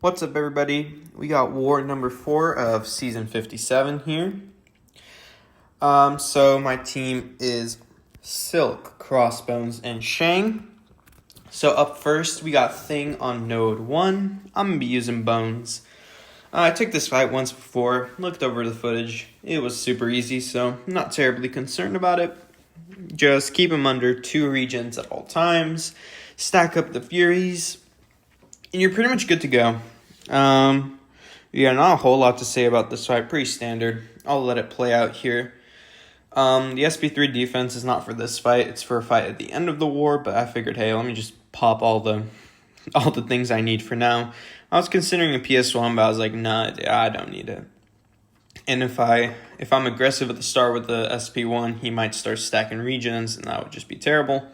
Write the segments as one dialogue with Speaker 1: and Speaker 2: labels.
Speaker 1: What's up, everybody? We got war number 4 of season 57 here. So my team is Silk, Crossbones, and Shang. So up first, we got Thing on node 1. I'm going to be using Bones. I took this fight once before, looked over the footage. It was super easy, so I'm not terribly concerned about it. Just keep him under 2 regions at all times. Stack up the Furies, and you're pretty much good to go. Not a whole lot to say about this fight. Pretty standard. I'll let it play out here. The SP3 defense is not for this fight. It's for a fight at the end of the war, but I figured, hey, let me just pop all the things I need for now. I was considering a PS1, but I was like, nah, I don't need it. And if I'm aggressive at the start with the SP1, he might start stacking regions, and that would just be terrible.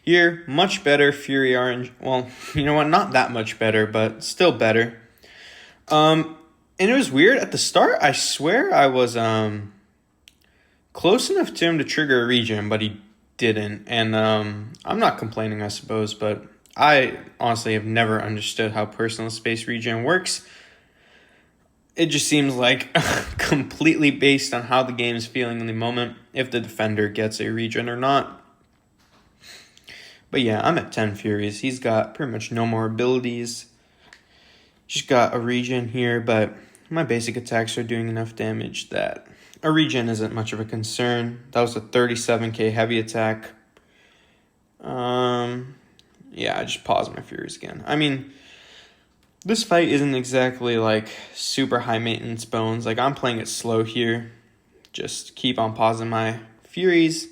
Speaker 1: Here, much better Fury Orange. Well, you know what? Not that much better, but still better. And it was weird. At the start, I swear I was close enough to him to trigger a regen, but he didn't. And I'm not complaining, I suppose, but I honestly have never understood how personal space regen works. It just seems like completely based on how the game is feeling in the moment, if the defender gets a regen or not. But yeah, I'm at 10 Furies. He's got pretty much no more abilities. Just got a regen here, but my basic attacks are doing enough damage that a regen isn't much of a concern. That was a 37k heavy attack. Yeah, I just paused my Furies again. I mean, this fight isn't exactly like super high maintenance Bones. Like, I'm playing it slow here. Just keep on pausing my Furies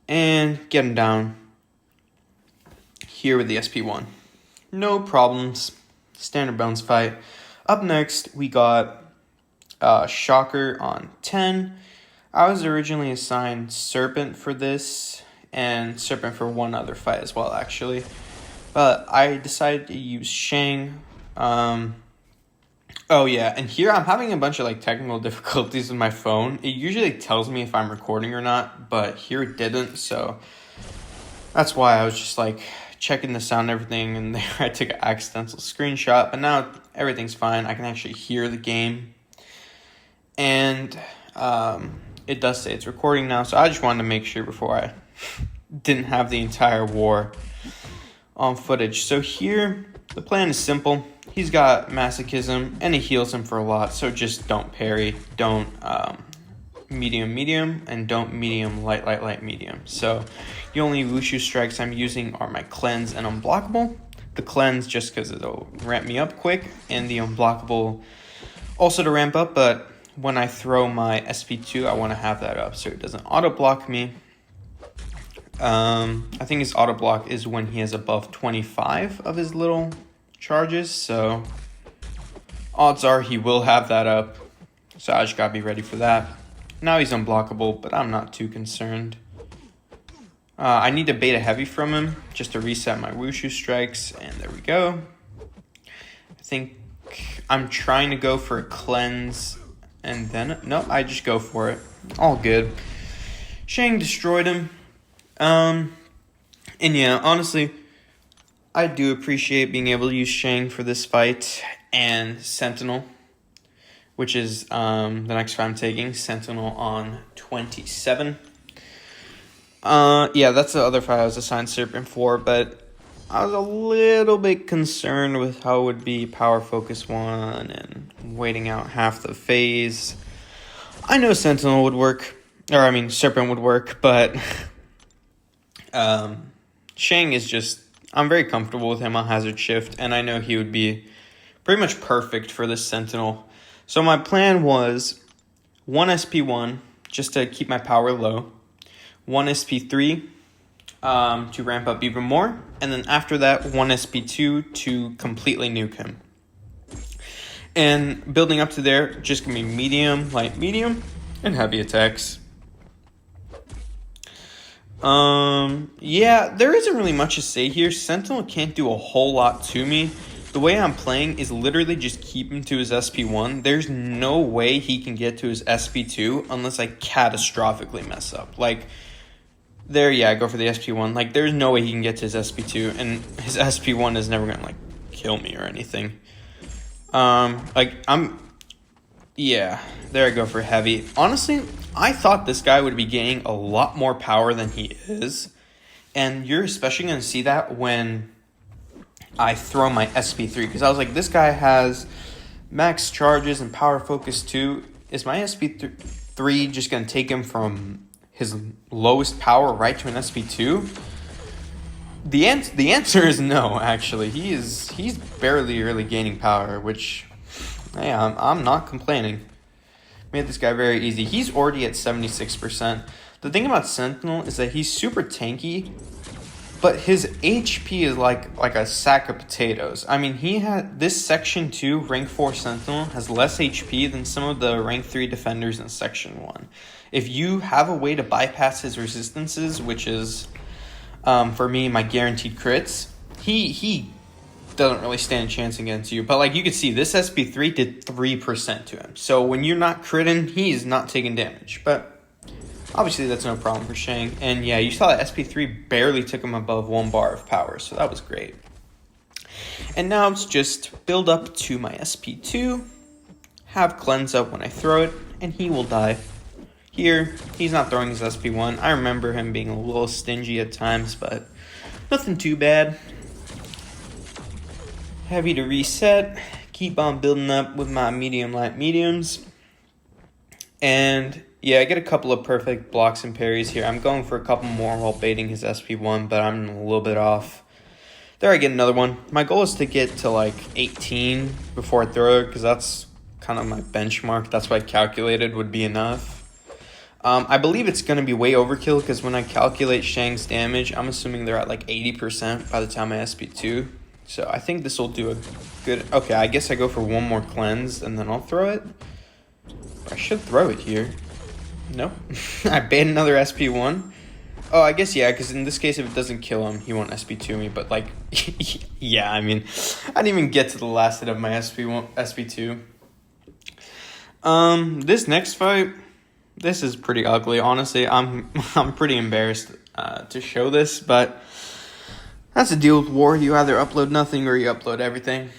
Speaker 1: and get him down here with the SP1. No problems. Standard Bones fight. Up next, we got Shocker on 10. I was originally assigned Serpent for this, and Serpent for one other fight as well, actually. But I decided to use Shang. Oh yeah, and here I'm having a bunch of technical difficulties with my phone. It usually tells me if I'm recording or not, but here it didn't, so that's why I was just checking the sound and everything, and there I took an accidental screenshot, but now everything's fine. I can actually hear the game, and it does say it's recording now, so I just wanted to make sure before I didn't have the entire war on footage. So here, the plan is simple. He's got Masochism, and it heals him for a lot, so just don't parry, don't medium, and don't medium, light, medium. So the only Wushu strikes I'm using are my Cleanse and Unblockable. The Cleanse just because it'll ramp me up quick, and the Unblockable also to ramp up, but when I throw my SP2, I want to have that up so it doesn't auto-block me. I think his auto-block is when he has above 25 of his little charges, so odds are he will have that up, so I just gotta be ready for that. Now he's unblockable, but I'm not too concerned. I need to beta heavy from him just to reset my Wushu strikes, and there we go. I think I'm trying to go for a Cleanse, and then no, I just go for it. All good. Shang destroyed him. And yeah, honestly, I do appreciate being able to use Shang for this fight and Sentinel, which is the next fight I'm taking, Sentinel on 27. Yeah, that's the other fight I was assigned Serpent for, but I was a little bit concerned with how it would be Power Focus 1 and waiting out half the phase. I know Sentinel would work, Serpent would work, but Shang is just, I'm very comfortable with him on Hazard Shift, and I know he would be pretty much perfect for this Sentinel. So my plan was 1 SP1, just to keep my power low, 1 SP3 to ramp up even more, and then after that, 1 SP2 to completely nuke him. And building up to there, just going to be medium, light, medium, and heavy attacks. Yeah, there isn't really much to say here. Sentinel can't do a whole lot to me. The way I'm playing is literally just keep him to his SP1. There's no way he can get to his SP2 unless I catastrophically mess up. Go for the SP1. There's no way he can get to his SP2, and his SP1 is never going to, kill me or anything. Yeah, there I go for heavy. Honestly, I thought this guy would be gaining a lot more power than he is. And you're especially going to see that when I throw my SP3. Because I was like, this guy has max charges and power focus too. Is my SP3 just going to take him from his lowest power right to an SP2? The answer is no, actually. He's barely really gaining power, which, hey, I'm not complaining. Made this guy very easy. He's already at 76%. The thing about Sentinel is that he's super tanky, but his HP is like a sack of potatoes. I mean, he had this Section 2 Rank 4 Sentinel has less HP than some of the Rank 3 defenders in Section 1. If you have a way to bypass his resistances, which is, for me, my guaranteed crits, he doesn't really stand a chance against you. But like you can see, this SP3 did 3% to him. So when you're not critting, he's not taking damage. But obviously that's no problem for Shang. And yeah, you saw that SP3 barely took him above 1 bar of power. So that was great. And now it's just build up to my SP2. Have cleanse up when I throw it. And he will die. Here, he's not throwing his SP1. I remember him being a little stingy at times, but nothing too bad. Heavy to reset. Keep on building up with my medium light mediums. And yeah, I get a couple of perfect blocks and parries here. I'm going for a couple more while baiting his SP1, but I'm a little bit off. There I get another one. My goal is to get to like 18 before I throw it, because that's kind of my benchmark. That's what I calculated would be enough. I believe it's going to be way overkill, because when I calculate Shang's damage, I'm assuming they're at like 80% by the time I SP2. So I think this will do a good... Okay, I guess I go for one more cleanse, and then I'll throw it. I should throw it here. Nope. I bait another SP1. Oh, I guess, yeah, because in this case, if it doesn't kill him, he won't SP2 me. But, like, yeah, I mean, I didn't even get to the last hit of my SP2. This next fight, this is pretty ugly. Honestly, I'm pretty embarrassed to show this, but that's the deal with war. You either upload nothing or you upload everything.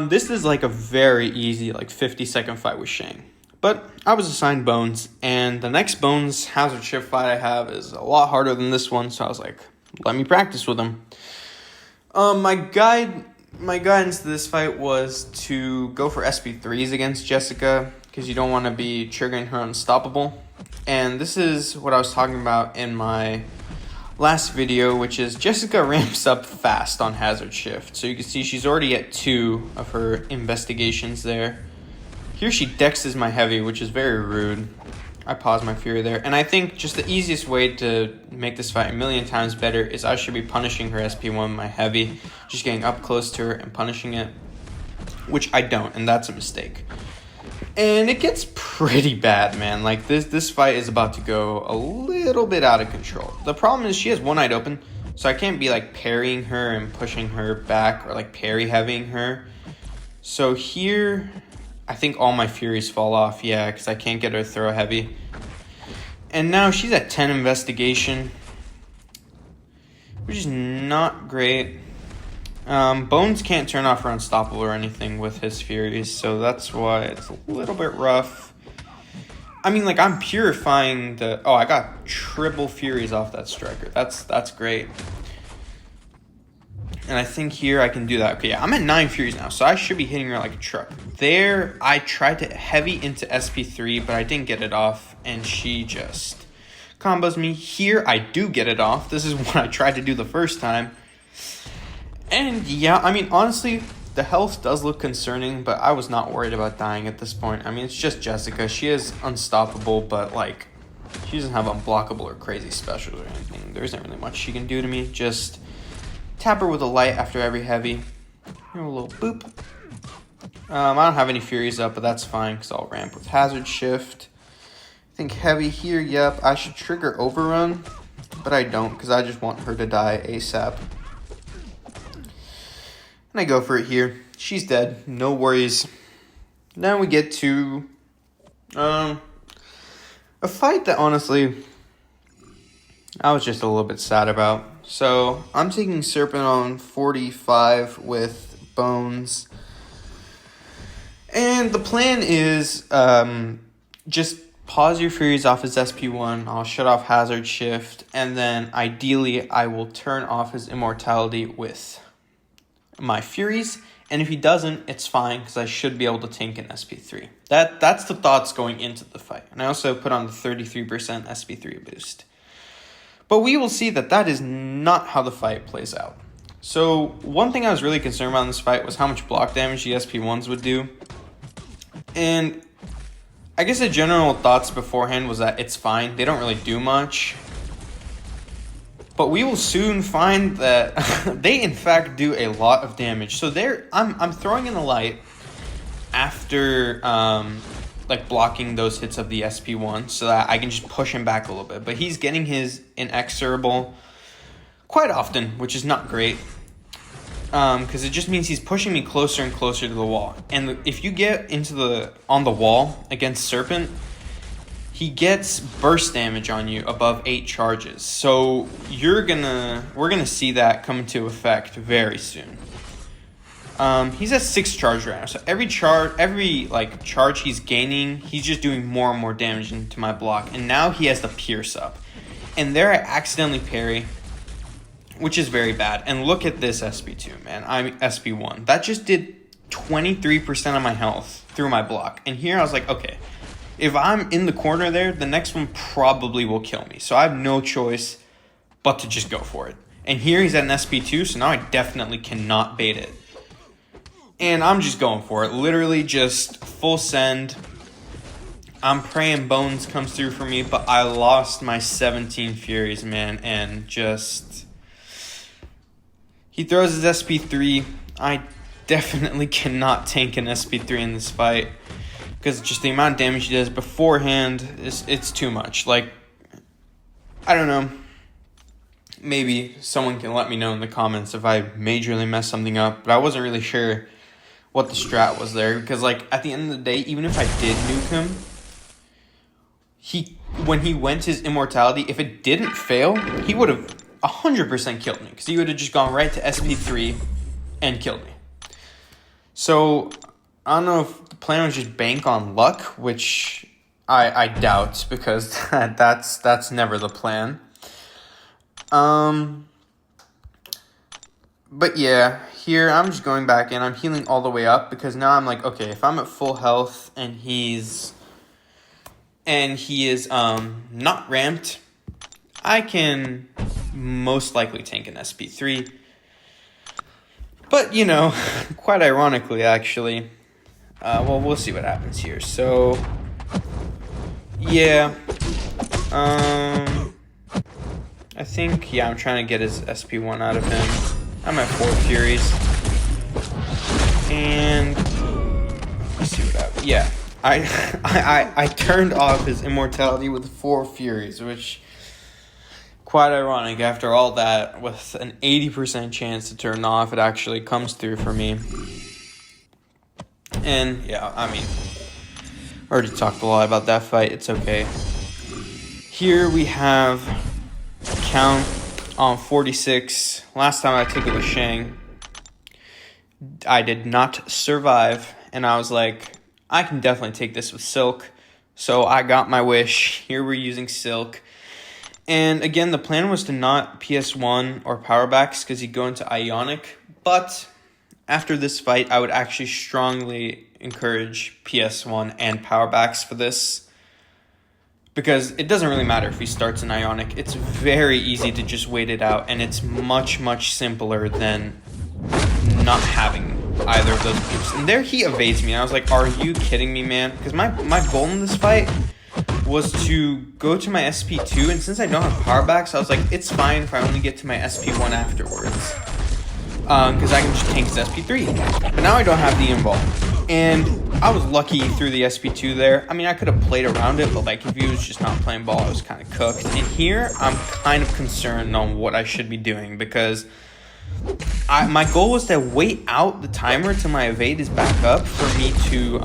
Speaker 1: This is like a very easy, like 50-second fight with Shang. But I was assigned Bones, and the next Bones Hazard Shift fight I have is a lot harder than this one, so I was like, let me practice with him. My guidance to this fight was to go for SP3s against Jessica, because you don't want to be triggering her unstoppable. And this is what I was talking about in my last video, which is Jessica ramps up fast on Hazard Shift. So you can see she's already at 2 of her investigations there. Here she dexes my heavy, which is very rude. I pause my fury there. And I think just the easiest way to make this fight a million times better is I should be punishing her SP1, my heavy. Just getting up close to her and punishing it. Which I don't, and that's a mistake. And it gets pretty bad, man. Like, this fight is about to go a little bit out of control. The problem is she has one eye open, so I can't be, like, parrying her and pushing her back or, like, parry-heavying her. So here, I think all my furies fall off, yeah, because I can't get her to throw heavy. And now she's at 10 investigation, which is not great. Bones can't turn off her unstoppable or anything with his furies, so that's why it's a little bit rough. I mean, like, I'm purifying the... Oh, I got triple furies off that striker. That's great. And I think here I can do that. Okay, yeah, I'm at 9 furies now, so I should be hitting her like a truck. There, I tried to heavy into SP3, but I didn't get it off, and she just combos me. Here, I do get it off. This is what I tried to do the first time. And yeah, I mean, honestly, the health does look concerning, but I was not worried about dying at this point. I mean, it's just Jessica. She is unstoppable, but, like, she doesn't have unblockable or crazy specials or anything. There isn't really much she can do to me. Just tap her with a light after every heavy. A little boop. I don't have any furies up, but that's fine, because I'll ramp with Hazard Shift. I think heavy here, yep. I should trigger Overrun, but I don't, because I just want her to die ASAP. And I go for it here. She's dead. No worries. Now we get to a fight that, honestly, I was just a little bit sad about. So I'm taking Serpent on 45 with bones. And the plan is just pause your Furies off his SP1. I'll shut off Hazard Shift. And then ideally, I will turn off his Immortality with my Furies. And if he doesn't, it's fine because I should be able to tank an SP3. That's the thoughts going into the fight. And I also put on the 33% SP3 boost. But we will see that is not how the fight plays out. So one thing I was really concerned about in this fight was how much block damage the SP1s would do. And I guess the general thoughts beforehand was that it's fine. They don't really do much. But we will soon find that they in fact do a lot of damage. So I'm throwing in the light after like blocking those hits of the SP1 so that I can just push him back a little bit. But he's getting his inexorable quite often, which is not great. Because it just means he's pushing me closer and closer to the wall. And if you get on the wall against Serpent, he gets burst damage on you above 8 charges. So we're gonna see that come into effect very soon. He's at 6 charge right now. So every charge he's gaining, he's just doing more and more damage into my block. And now he has the Pierce up. And there I accidentally parry, which is very bad. And look at this SP2, man. I'm SP1. That just did 23% of my health through my block. And here I was like, okay, if I'm in the corner there, the next one probably will kill me. So I have no choice but to just go for it. And here he's at an SP2, so now I definitely cannot bait it. And I'm just going for it. Literally just full send. I'm praying Bones comes through for me, but I lost my 17 Furies, man. And just... he throws his SP3. I definitely cannot tank an SP3 in this fight. Because just the amount of damage he does beforehand, it's too much. Like, I don't know. Maybe someone can let me know in the comments if I majorly messed something up. But I wasn't really sure what the strat was there. Because, like, at the end of the day, even if I did nuke him, when he went his Immortality, if it didn't fail, he would have 100% killed me. Because he would have just gone right to SP3 and killed me. So, I don't know if the plan was just bank on luck, which I doubt, because that's never the plan. But yeah, here I'm just going back in. I'm healing all the way up because now I'm like, okay, if I'm at full health and he is not ramped, I can most likely tank an SP3. But, you know, quite ironically, actually, well, we'll see what happens here. So, yeah, I think, yeah, I'm trying to get his SP1 out of him. I'm at 4 Furies. And, let's see what happens. Yeah, I turned off his Immortality with 4 Furies, which... quite ironic. After all that, with an 80% chance to turn off, it actually comes through for me. And yeah, I mean, already talked a lot about that fight. It's okay. Here we have count on 46. Last time I took it with Shang, I did not survive, and I was like, I can definitely take this with Silk. So I got my wish. Here we're using Silk. And again, the plan was to not PS1 or powerbacks because he'd go into Ionic. But after this fight, I would actually strongly encourage PS1 and powerbacks for this. Because it doesn't really matter if he starts in Ionic. It's very easy to just wait it out. And it's much, much simpler than not having either of those boosts. And there he evades me. And I was like, are you kidding me, man? Because my goal in this fight was to go to my SP2, and since I don't have powerbacks, I was like, it's fine if I only get to my SP1 afterwards. Because I can just tank his SP3. But now I don't have the invul. And I was lucky through the SP2 there. I mean, I could have played around it, but like if he was just not playing ball, I was kind of cooked. And here, I'm kind of concerned on what I should be doing, because my goal was to wait out the timer till my evade is back up for me to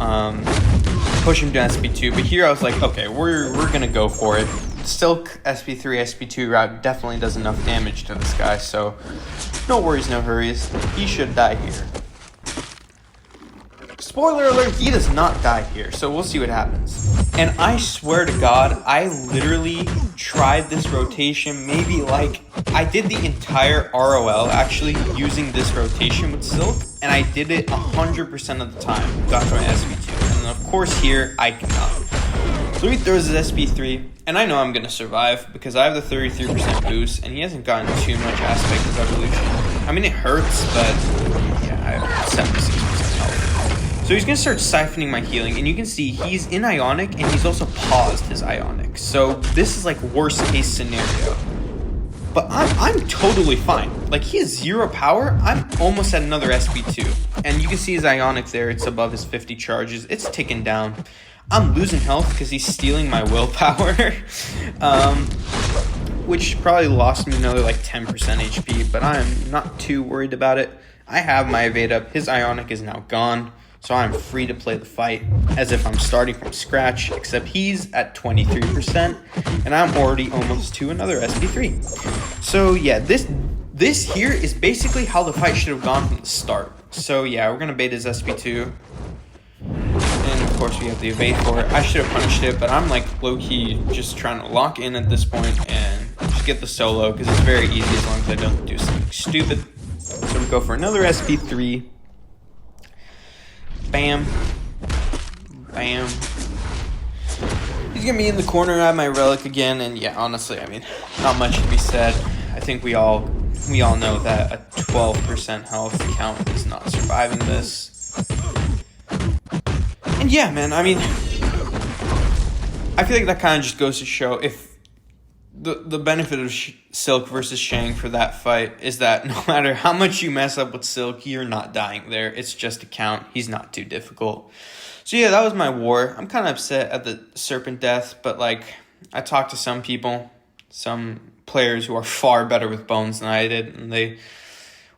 Speaker 1: push him to SP2. But here I was like, okay, we're gonna go for it. Silk SP3, SP2 route definitely does enough damage to this guy, so no worries, no hurries. He should die here. spoiler alert, he does not die here, so we'll see what happens. And I swear to God, I literally tried this rotation maybe like, I did the entire ROL actually using this rotation with Silk, and I did it 100% of the time, got to my SP2. And of course here, I cannot. So he throws his SP3, and I know I'm going to survive because I have the 33% boost, and he hasn't gotten too much aspect of evolution. I mean, it hurts, but yeah, I have 76% health. So he's going to start siphoning my healing, and you can see he's in Ionic, and he's also paused his Ionic. So this is like worst case scenario. But I'm totally fine. Like, he has 0 power. I'm almost at another SP2. And you can see his Ionic there. It's above his 50 charges. It's ticking down. I'm losing health because he's stealing my willpower. Which probably lost me another like 10% HP. But I'm not too worried about it. I have my evade up. His Ionic is now gone. So I'm free to play the fight as if I'm starting from scratch, except he's at 23%, and I'm already almost to another SP3. So yeah, this here is basically how the fight should have gone from the start. So yeah, we're going to bait his SP2, and of course we have the evade for it. I should have punished it, but I'm like low-key just trying to lock in at this point and just get the solo, because it's very easy as long as I don't do something stupid. So we go for another SP3. Bam. Bam. He's going to be in the corner. I have my relic again. And yeah, honestly, I mean, not much to be said. I think we all know that a 12% health count is not surviving this. And yeah, man, I mean, I feel like that kind of just goes to show if the benefit of Silk versus Shang for that fight is that no matter how much you mess up with Silk, you're not dying there. It's just a count. He's not too difficult. So yeah, that was my war. I'm kind of upset at the Serpent death, but like, I talked to some people, some players who are far better with bones than I did, and they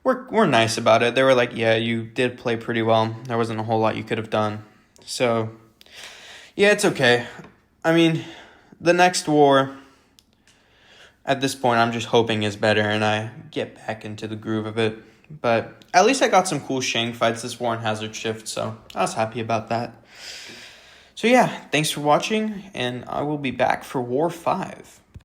Speaker 1: were nice about it. They were like, yeah, you did play pretty well. There wasn't a whole lot you could have done. So yeah, it's okay. I mean, the next war, at this point, I'm just hoping is better and I get back into the groove of it. But at least I got some cool Shang fights this war in Hazard Shift, so I was happy about that. So yeah, thanks for watching, and I will be back for War 5.